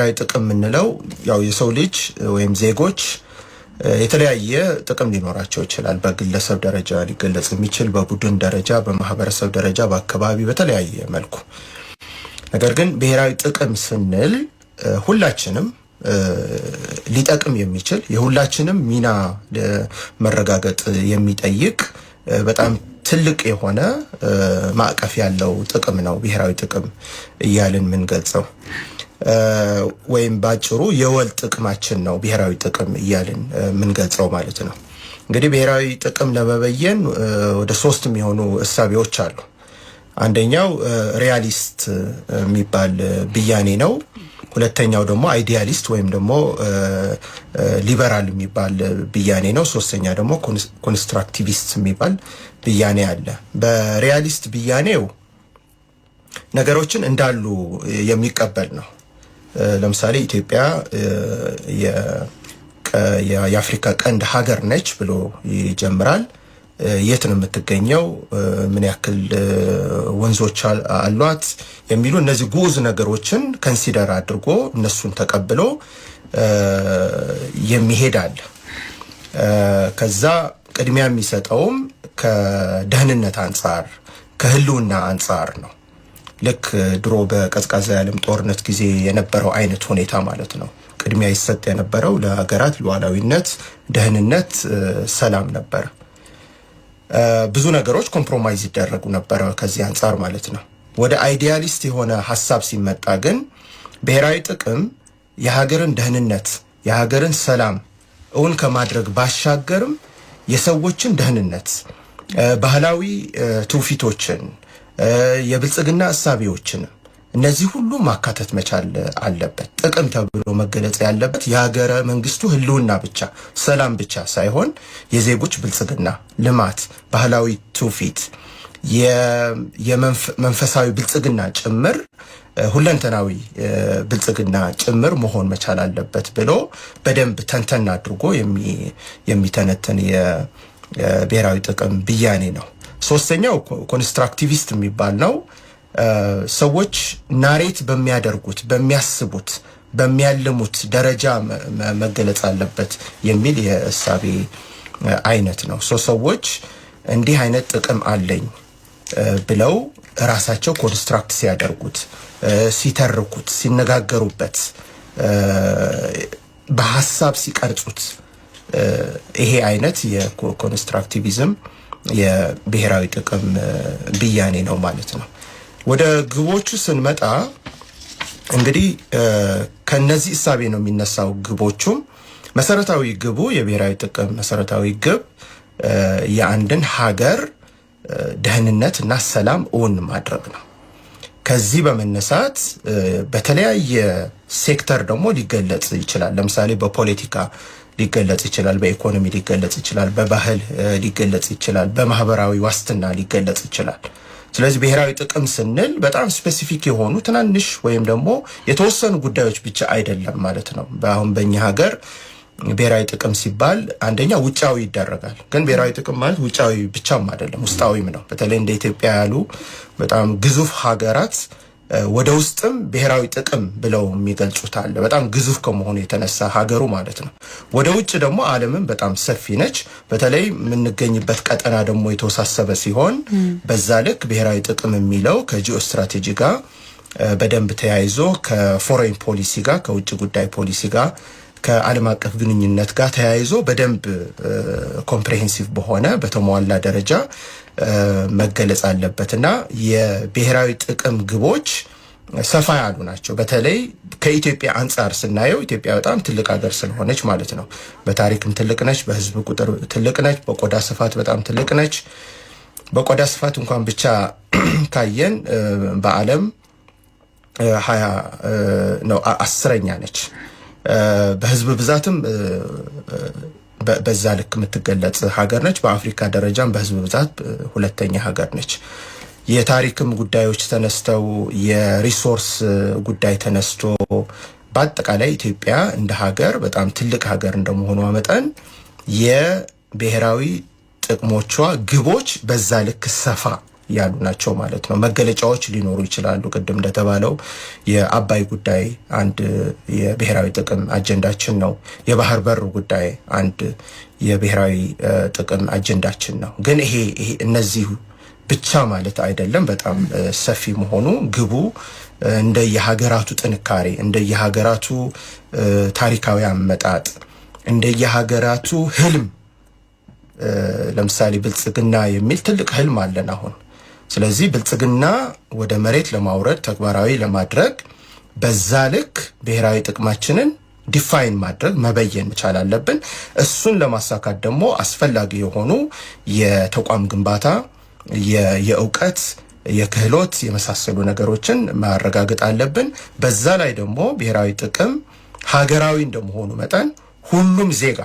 ብሔራዊ ጥቅም የምንለው ያው የሰው ልጅ ወይም ዜጎች የተለያየ ጥቅም ሊኖራቸው ይችላል። በግለሰብ ደረጃ ሊገለጽ የሚችል፣ በቡድን ደረጃ፣ በማህበረሰብ ደረጃ፣ በአካባቢ በተለያየ መልኩ። ነገር ግን ብሔራዊ ጥቅም ስንል ሁላችንም ሊጠቅም የሚችል የሁላችንም ሚና መረጋገጥ የሚጠይቅ በጣም ትልቅ የሆነ ማዕቀፍ ያለው ጥቅም ነው ብሔራዊ ጥቅም እያልን የምንገልጸው። ወይም ባጭሩ የወል ጥቅማችን ነው ብሔራዊ ጥቅም እያልን የምንገልጸው ማለት ነው። እንግዲህ ብሔራዊ ጥቅም ለመበየን ወደ 3 የሚሆኑ እሳቤዎች አሉ። አንደኛው ሪያሊስት የሚባል ብያኔ ነው። ሁለተኛው ደግሞ አይዲያሊስት ወይም ደግሞ ሊበራል የሚባል ብያኔ ነው። ሶስተኛ ደግሞ ኮንስትራክቲቪስት የሚባል ብያኔ አለ። በሪያሊስት ብያኔው ነገሮችን እንዳሉ የሚቀበል ነው። ለምሳሌ ኢትዮጵያ የአፍሪካ ቀንድ ሀገር ነች ብሎ ይጀምራል። የት ነው የምትገኘው? ምን ያክል ወንዞች አሏት? የሚሉ እነዚህ ጉዝ ነገሮችን ኮንሲደር አድርጎ እነሱን ተቀብሎ የሚሄድ አለ። ከዛ ቅድሚያ የሚሰጠውም ከደህንነት አንጻር ከህልውና አንጻር ነው። ልክ ድሮ በቀዝቃዛ የዓለም ጦርነት ጊዜ የነበረው አይነት ሁኔታ ማለት ነው። ቅድሚያ ይሰጥ የነበረው ለሀገራት ሉዓላዊነት፣ ደህንነት፣ ሰላም ነበር። ብዙ ነገሮች ኮምፕሮማይዝ ይደረጉ ነበር ከዚህ አንጻር ማለት ነው። ወደ አይዲያሊስት የሆነ ሐሳብ ሲመጣ ግን ብሔራዊ ጥቅም የሀገርን ደህንነት፣ የሀገርን ሰላም እውን ከማድረግ ባሻገርም የሰዎችን ደህንነት፣ ባህላዊ ትውፊቶችን፣ የብልጽግና እሳቤዎችን እነዚህ ሁሉ ማካተት መቻል አለበት። ጥቅም ተብሎ መገለጽ ያለበት የሀገረ መንግስቱ ህልውና ብቻ ሰላም ብቻ ሳይሆን የዜጎች ብልጽግና፣ ልማት፣ ባህላዊ ትውፊት፣ የመንፈሳዊ ብልጽግና ጭምር ሁለንተናዊ ብልጽግና ጭምር መሆን መቻል አለበት ብሎ በደንብ ተንተን አድርጎ የሚተነተን የብሔራዊ ጥቅም ብያኔ ነው። ሶስተኛው ኮንስትራክቲቪስት የሚባል ነው። ሰዎች ናሬት በሚያደርጉት፣ በሚያስቡት፣ በሚያልሙት ደረጃ መገለጽ አለበት የሚል የእሳቤ አይነት ነው። ሰዎች እንዲህ አይነት ጥቅም አለኝ ብለው ራሳቸው ኮንስትራክት ሲያደርጉት፣ ሲተርኩት፣ ሲነጋገሩበት፣ በሐሳብ ሲቀርጹት ይሄ አይነት የኮንስትራክቲቪዝም የብሔራዊ ጥቅም ብያኔ ነው ማለት ነው። ወደ ግቦቹ ስንመጣ እንግዲህ ከነዚህ እሳቤ ነው የሚነሳው። ግቦቹም መሰረታዊ ግቡ የብሔራዊ ጥቅም መሰረታዊ ግብ የአንድን ሀገር ደህንነት እና ሰላም እውን ማድረግ ነው። ከዚህ በመነሳት በተለያየ ሴክተር ደግሞ ሊገለጽ ይችላል። ለምሳሌ በፖለቲካ ሊገለጽ ይችላል፣ በኢኮኖሚ ሊገለጽ ይችላል፣ በባህል ሊገለጽ ይችላል፣ በማህበራዊ ዋስትና ሊገለጽ ይችላል። ስለዚህ ብሔራዊ ጥቅም ስንል በጣም ስፔሲፊክ የሆኑ ትናንሽ ወይም ደግሞ የተወሰኑ ጉዳዮች ብቻ አይደለም ማለት ነው። አሁን በእኛ ሀገር ብሔራዊ ጥቅም ሲባል አንደኛ ውጫዊ ይደረጋል። ግን ብሔራዊ ጥቅም ማለት ውጫዊ ብቻም አይደለም፣ ውስጣዊም ነው። በተለይ እንደ ኢትዮጵያ ያሉ በጣም ግዙፍ ሀገራት ወደ ውስጥም ብሔራዊ ጥቅም ብለው የሚገልጹት አለ። በጣም ግዙፍ ከመሆኑ የተነሳ ሀገሩ ማለት ነው። ወደ ውጭ ደግሞ ዓለምን በጣም ሰፊ ነች። በተለይ የምንገኝበት ቀጠና ደግሞ የተወሳሰበ ሲሆን በዛ ልክ ብሔራዊ ጥቅም የሚለው ከጂኦ ስትራቴጂ ጋር በደንብ ተያይዞ ከፎሬን ፖሊሲ ጋር፣ ከውጭ ጉዳይ ፖሊሲ ጋር፣ ከዓለም አቀፍ ግንኙነት ጋር ተያይዞ በደንብ ኮምፕሬሄንሲቭ በሆነ በተሟላ ደረጃ መገለጽ አለበትና የብሔራዊ ጥቅም ግቦች ሰፋ ያሉ ናቸው። በተለይ ከኢትዮጵያ አንጻር ስናየው ኢትዮጵያ በጣም ትልቅ ሀገር ስለሆነች ማለት ነው። በታሪክም ትልቅ ነች፣ በህዝብ ቁጥር ትልቅ ነች፣ በቆዳ ስፋት በጣም ትልቅ ነች። በቆዳ ስፋት እንኳን ብቻ ካየን በዓለም 10ኛ ነች። በህዝብ ብዛትም በዛ ልክ የምትገለጽ ሀገር ነች። በአፍሪካ ደረጃም በህዝብ ብዛት 2ኛ ሀገር ነች። የታሪክም ጉዳዮች ተነስተው የሪሶርስ ጉዳይ ተነስቶ በአጠቃላይ ኢትዮጵያ እንደ ሀገር በጣም ትልቅ ሀገር እንደመሆኗ መጠን የብሔራዊ ጥቅሞቿ ግቦች በዛ ልክ ሰፋ ያሉ ናቸው ማለት ነው። መገለጫዎች ሊኖሩ ይችላሉ። ቅድም እንደተባለው የአባይ ጉዳይ አንድ የብሔራዊ ጥቅም አጀንዳችን ነው። የባህር በር ጉዳይ አንድ የብሔራዊ ጥቅም አጀንዳችን ነው። ግን ይሄ እነዚህ ብቻ ማለት አይደለም። በጣም ሰፊ መሆኑ ግቡ እንደ የሀገራቱ ጥንካሬ፣ እንደ የሀገራቱ ታሪካዊ አመጣጥ፣ እንደ የሀገራቱ ህልም ለምሳሌ ብልጽግና የሚል ትልቅ ህልም አለን አሁን። ስለዚህ ብልጽግና ወደ መሬት ለማውረድ ተግባራዊ ለማድረግ በዛ ልክ ብሔራዊ ጥቅማችንን ዲፋይን ማድረግ መበየን መቻል አለብን። እሱን ለማሳካት ደግሞ አስፈላጊ የሆኑ የተቋም ግንባታ፣ የእውቀት፣ የክህሎት የመሳሰሉ ነገሮችን ማረጋገጥ አለብን። በዛ ላይ ደግሞ ብሔራዊ ጥቅም ሀገራዊ እንደመሆኑ መጠን ሁሉም ዜጋ፣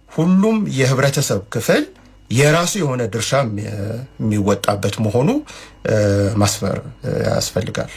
ሁሉም የህብረተሰብ ክፍል የራሱ የሆነ ድርሻ የሚወጣበት መሆኑ ማስፈር ያስፈልጋል።